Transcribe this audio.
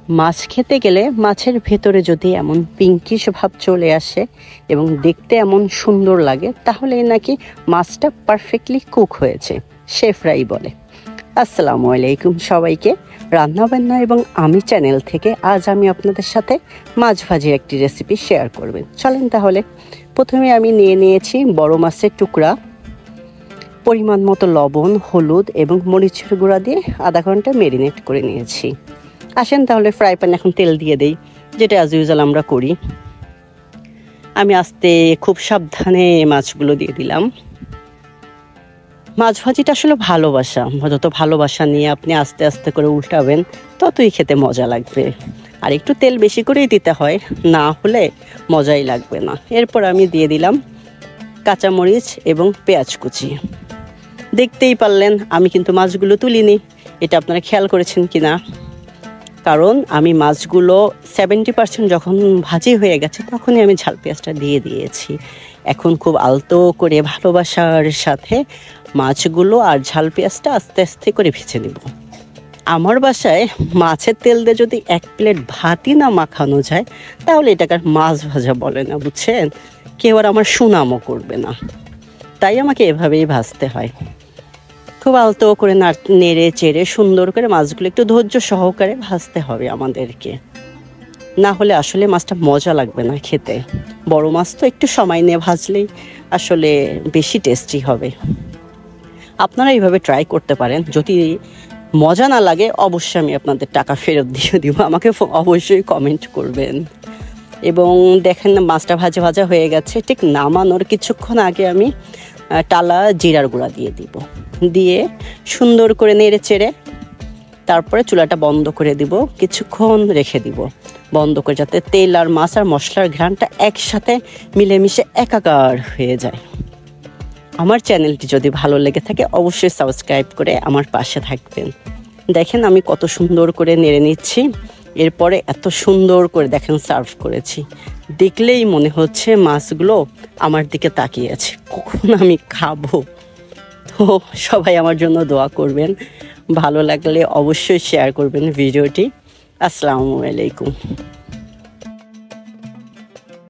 মাছ খেতে গেলে মাছের ভেতরে যদি এমন পিঙ্কিশ ভাব চলে আসে এবং দেখতে এমন সুন্দর লাগে, তাহলে নাকি মাছটা পারফেক্টলি কুক হয়েছে, শেফরাই বলে। আসসালামু আলাইকুম সবাইকে, রান্নাবান্না এবং আমি চ্যানেল থেকে আজ আমি আপনাদের সাথে মাছ ভাজির একটি রেসিপি শেয়ার করবেন। চলেন তাহলে। প্রথমে আমি নিয়েছি বড় মাছের টুকরা, পরিমাণ মতো লবণ, হলুদ এবং মরিচের গুঁড়া দিয়ে আধা ঘন্টা মেরিনেট করে নিয়েছি। আসেন তাহলে ফ্রাই প্যানে এখন তেল দিয়ে দেই, যেটা অ্যাজ ইউজুয়াল আমরা করি। আমি আস্তে খুব সাবধানে মাছগুলো দিয়ে দিলাম। মাছ ভাজিটা আসলে ভালোবাসা, যত ভালোবাসা নিয়ে আপনি আস্তে আস্তে করে উল্টাবেন ততই খেতে মজা লাগবে। আর একটু তেল বেশি করেই দিতে হয়, না হলে মজাই লাগবে না। এরপর আমি দিয়ে দিলাম কাঁচামরিচ এবং পেঁয়াজ কুচি। দেখতেই পারলেন আমি কিন্তু মাছগুলো তুলিনি, এটা আপনারা খেয়াল করেছেন কিনা? কারণ আমি মাছগুলো 70% যখন ভাজি হয়ে গেছে তখনই আমি ঝাল পেঁয়াজটা দিয়ে দিয়েছি। এখন খুব আলতো করে ভালোবাসার সাথে মাছগুলো আর ঝাল পেঁয়াজটা আস্তে আস্তে করে ভেজে নেব। আমার বাসায় মাছের তেল দিয়ে যদি এক প্লেট ভাতই না মাখানো যায় তাহলে এটাকে আর মাছ ভাজা বলে না, বুঝছেন? কেউ আর আমার সুনামও করবে না। তাই আমাকে এভাবেই ভাজতে হয়। খুব আলতো করে নেড়ে চেড়ে সুন্দর করে মাছগুলো একটু ধৈর্য সহকারে ভাজতে হবে আমাদেরকে, না হলে আসলে মাছটা মজা লাগবে না খেতে। বড় মাছ তো একটু সময় নিয়ে ভাজলেই আসলে বেশি টেস্টি হবে। আপনারা এইভাবে ট্রাই করতে পারেন। যদি মজা না লাগে অবশ্যই আমি আপনাদের টাকা ফেরত দিয়ে দিব, আমাকে অবশ্যই কমেন্ট করবেন। এবং দেখেন না মাছটা ভাজা ভাজা হয়ে গেছে। ঠিক নামানোর কিছুক্ষণ আগে আমি টালা জিরার গুঁড়া দিয়ে দিব, দিয়ে সুন্দর করে নেড়ে চেড়ে তারপরে চুলাটা বন্ধ করে দিব, কিছুক্ষণ রেখে দিব বন্ধ করে, যাতে তেল আর মাছ আর মশলার ঘ্রাণটা একসাথে মিলেমিশে একাকার হয়ে যায়। আমার চ্যানেলটি যদি ভালো লেগে থাকে অবশ্যই সাবস্ক্রাইব করে আমার পাশে থাকবেন। দেখেন আমি কত সুন্দর করে নেড়ে নিচ্ছি। এরপরে এত সুন্দর করে দেখেন সার্ভ করেছি, দেখলেই মনে হচ্ছে মাছগুলো আমার দিকে তাকিয়ে আছে, কখন আমি খাবো। তো সবাই আমার জন্য দোয়া করবেন, ভালো লাগলে অবশ্যই শেয়ার করবেন ভিডিওটি। আসসালামু আলাইকুম।